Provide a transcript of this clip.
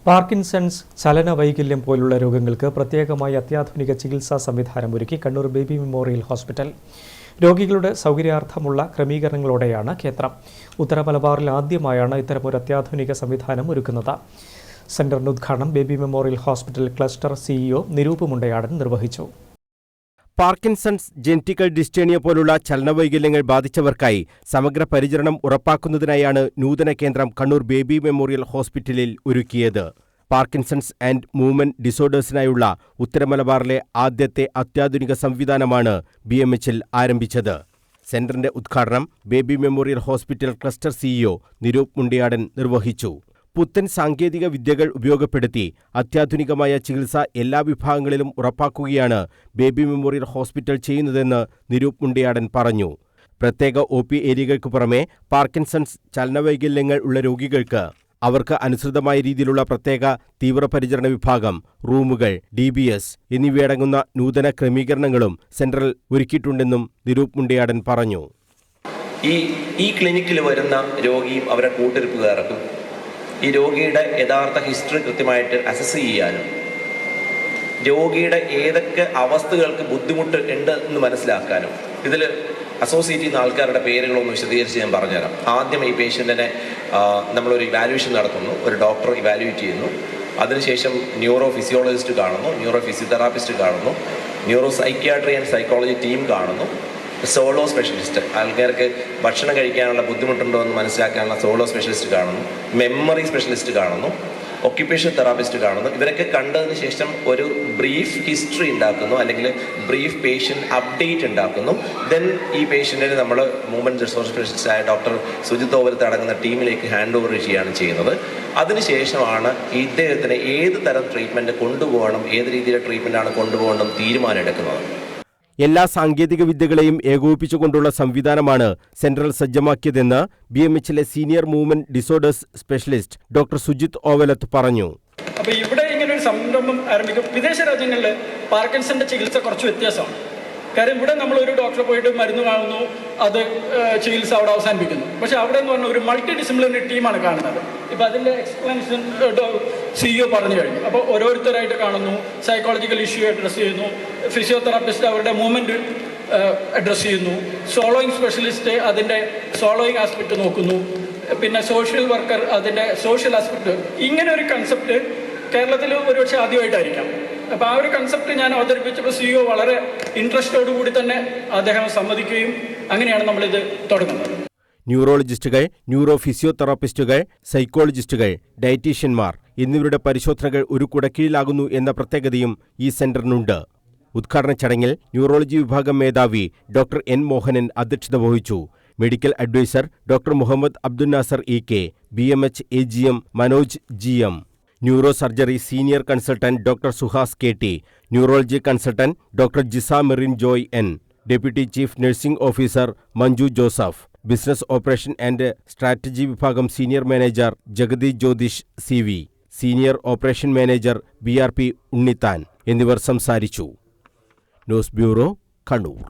Parkinson's, ചലനവൈകല്യം പോലുള്ള രോഗങ്ങൾക്ക് പ്രത്യേകമായി അത്യാധുനിക ചികിത്സാ സംവിധാനം ഒരുക്കി കണ്ണൂർ ബേബി മെമ്മോറിയൽ ഹോസ്പിറ്റൽ. രോഗികളുടെ സൗകര്യാർത്ഥമുള്ള ക്രമീകരണങ്ങളോടെയാണ് കേന്ദ്രം. ഉത്തര മലബാറിൽ ആദ്യമായാണ് ഇത്തരമൊരു അത്യാധുനിക സംവിധാനം ഒരുക്കുന്നത്. സെന്ററിന്റെ ഉദ്ഘാടനം baby memorial hospital cluster CEO Niroop Mundayadan നിർവഹിച്ചു. പാർക്കിൻസൺസ്, ജെനറ്റിക്കൽ ഡിസ്റ്റേണിയ പോലുള്ള ചലനവൈകല്യങ്ങൾ ബാധിച്ചവർക്കായി സമഗ്ര പരിചരണം ഉറപ്പാക്കുന്നതിനായാണ് നൂതന കേന്ദ്രം കണ്ണൂർ ബേബി മെമ്മോറിയൽ ഹോസ്പിറ്റലിൽ ഒരുക്കിയത്. പാർക്കിൻസൺസ് ആൻഡ് മൂവ്മെന്റ് ഡിസോർഡേഴ്സിനായുള്ള ഉത്തരമലബാറിലെ ആദ്യത്തെ അത്യാധുനിക സംവിധാനമാണ് BMHൽ ആരംഭിച്ചത്. സെന്ററിന്റെ ഉദ്ഘാടനം baby memorial hospital cluster CEO Niroop Mundayadan നിർവഹിച്ചു. പുത്തൻ സാങ്കേതിക വിദ്യകൾ ഉപയോഗപ്പെടുത്തി അത്യാധുനികമായ ചികിത്സ എല്ലാ വിഭാഗങ്ങളിലും ഉറപ്പാക്കുകയാണ് ബേബി മെമ്മോറിയൽ ഹോസ്പിറ്റൽ ചെയ്യുന്നതെന്ന് നിരൂപ് മുണ്ടയാടൻ പറഞ്ഞു. പ്രത്യേക OP ഏരിയകൾക്ക് പുറമെ പാർക്കിൻസൺസ്, ചലനവൈകല്യങ്ങൾ ഉള്ള രോഗികൾക്ക് അവർക്ക് അനുസൃതമായ രീതിയിലുള്ള പ്രത്യേക തീവ്രപരിചരണ വിഭാഗം, റൂമുകൾ, DBS എന്നിവയടങ്ങുന്ന നൂതന ക്രമീകരണങ്ങളും സെന്ററിൽ ഒരുക്കിയിട്ടുണ്ടെന്നും നിരൂപ് മുണ്ടയാടൻ പറഞ്ഞു. ഈ ക്ലിനിക്കിൽ വരുന്ന രോഗിയും അവരുടെ കൂട്ടിരിപ്പുകാർക്കും ഈ രോഗിയുടെ യഥാർത്ഥ ഹിസ്റ്ററി കൃത്യമായിട്ട് അസസ് ചെയ്യാനും രോഗിയുടെ ഏതൊക്കെ അവസ്ഥകൾക്ക് ബുദ്ധിമുട്ട് ഉണ്ട് എന്ന് മനസ്സിലാക്കാനും ഇതിൽ അസോസിയേറ്റ് ചെയ്യുന്ന ആൾക്കാരുടെ പേരുകളൊന്ന് വിശദീകരിച്ച് ഞാൻ പറഞ്ഞുതരാം. ആദ്യം ഈ പേഷ്യൻറ്റിനെ നമ്മളൊരു ഇവാലുവേഷൻ നടത്തുന്നു, ഒരു ഡോക്ടർ ഇവാലുവേറ്റ് ചെയ്യുന്നു. അതിനുശേഷം ന്യൂറോ ഫിസിയോളജിസ്റ്റ് കാണുന്നു, ന്യൂറോ ഫിസിയോതെറാപ്പിസ്റ്റ് കാണുന്നു, neuro psychiatry and psychology team കാണുന്നു, സോളോ സ്പെഷ്യലിസ്റ്റ്, ആൾക്കാർക്ക് ഭക്ഷണം കഴിക്കാനുള്ള ബുദ്ധിമുട്ടുണ്ടോ എന്ന് മനസ്സിലാക്കാനുള്ള സോളോ സ്പെഷ്യലിസ്റ്റ് കാണുന്നു, മെമ്മറി സ്പെഷ്യലിസ്റ്റ് കാണുന്നു, ഒക്യുപേഷൻ തെറാപ്പിസ്റ്റ് കാണുന്നു. ഇവരൊക്കെ കണ്ടതിന് ശേഷം ഒരു ബ്രീഫ് ഹിസ്റ്ററി ഉണ്ടാക്കുന്നു, അല്ലെങ്കിൽ ബ്രീഫ് പേഷ്യൻ്റ് അപ്ഡേറ്റ് ഉണ്ടാക്കുന്നു. ദെൻ ഈ പേഷ്യൻറ്റിന് നമ്മൾ മൂവ്മെൻറ്റ് റിസോഴ്സ് സ്പെഷ്യലിസ്റ്റായ ഡോക്ടർ സുജിത് ഓവലത്ത് അടങ്ങുന്ന ടീമിലേക്ക് ഹാൻഡ് ഓവർ ചെയ്യുകയാണ് ചെയ്യുന്നത്. അതിനുശേഷമാണ് ഇദ്ദേഹത്തിന് ഏത് തരം ട്രീറ്റ്മെൻറ്റ് കൊണ്ടുപോകണം, ഏത് രീതിയിലെ ട്രീറ്റ്മെൻറ്റാണ് കൊണ്ടുപോകണം തീരുമാനം എടുക്കുന്നത്. എല്ലാ സാങ്കേതിക വിദ്യകളെയും ഏകോപിപ്പിച്ചുകൊണ്ടുള്ള സംവിധാനമാണ് സെന്ററിൽ സജ്ജമാക്കിയതെന്ന് BMHലെ senior movement disorders specialist doctor Sujith Ovalath പറഞ്ഞു. അപ്പോൾ ഇവിടെ ഇങ്ങനെ ഒരു സംരംഭം ആരംഭിക്കും. വിദേശ രാജ്യങ്ങളിൽ പാർക്കിൻസന്റെ ചികിത്സ കുറച്ച് വ്യത്യാസമാണ്. കാര്യം ഇവിടെ നമ്മൾ ഒരു ഡോക്ടറെ പോയിട്ട് മരുന്ന് കാണുന്നു, അത് ചികിത്സ അവിടെ അവസാനിപ്പിക്കുന്നു. പക്ഷെ അവിടെ എന്ന് പറഞ്ഞാൽ ഒരു മൾട്ടി ഡിസിപ്ലിനറി ടീമാണ് കാണുന്നത്. ഇപ്പം അതിൻ്റെ എക്സ്പ്ലനേഷൻ CEO പറഞ്ഞു കഴിഞ്ഞു. അപ്പോൾ ഓരോരുത്തരായിട്ട് കാണുന്നു, സൈക്കോളജിക്കൽ ഇഷ്യൂ അഡ്രസ്സ് ചെയ്യുന്നു, ഫിസിയോതെറാപ്പിസ്റ്റ് അവരുടെ മൂവ്മെൻറ്റ് അഡ്രസ്സ് ചെയ്യുന്നു, സോളോയിങ് സ്പെഷ്യലിസ്റ്റ് അതിൻ്റെ സോളോയിങ് ആസ്പെക്റ്റ് നോക്കുന്നു, പിന്നെ സോഷ്യൽ വർക്കർ അതിൻ്റെ സോഷ്യൽ ആസ്പെക്റ്റ്. ഇങ്ങനെ ഒരു കൺസെപ്റ്റ് കേരളത്തിൽ ഒരുപക്ഷെ ആദ്യമായിട്ടായിരിക്കാം. അപ്പോൾ ആ ഒരു കൺസെപ്റ്റ് ഞാൻ അവതരിപ്പിച്ചപ്പോൾ CEO വളരെ ഇൻട്രസ്റ്റോടുകൂടി തന്നെ അദ്ദേഹം സമ്മതിക്കുകയും അങ്ങനെയാണ് നമ്മളിത് തുടങ്ങുന്നത്. ന്യൂറോളജിസ്റ്റുകൾ, ന്യൂറോ ഫിസിയോതെറാപ്പിസ്റ്റുകൾ, സൈക്കോളജിസ്റ്റുകൾ, ഡയറ്റീഷ്യന്മാർ എന്നിവരുടെ പരിശോധനകൾ ഒരു കുടക്കീഴിലാകുന്നു എന്ന പ്രത്യേകതയും ഈ സെന്ററിനുണ്ട്. ഉദ്ഘാടന ചടങ്ങിൽ ന്യൂറോളജി വിഭാഗം മേധാവി ഡോക്ടർ N. മോഹനൻ അധ്യക്ഷത വഹിച്ചു. Medical adviser doctor Muhammad Abdul Nasar EK, BMH AGM Manoj GM, neuro surgery senior consultant doctor Suhas KT, neurology consultant doctor Jisa Merin Joy N, deputy chief nursing officer Manju Joseph, business operation and strategy വിഭാഗം senior manager Jagathi Jyothish CV, senior operation manager BRP Unnithan എന്നിവർ സംസാരിച്ചു. News bureau, Kannur.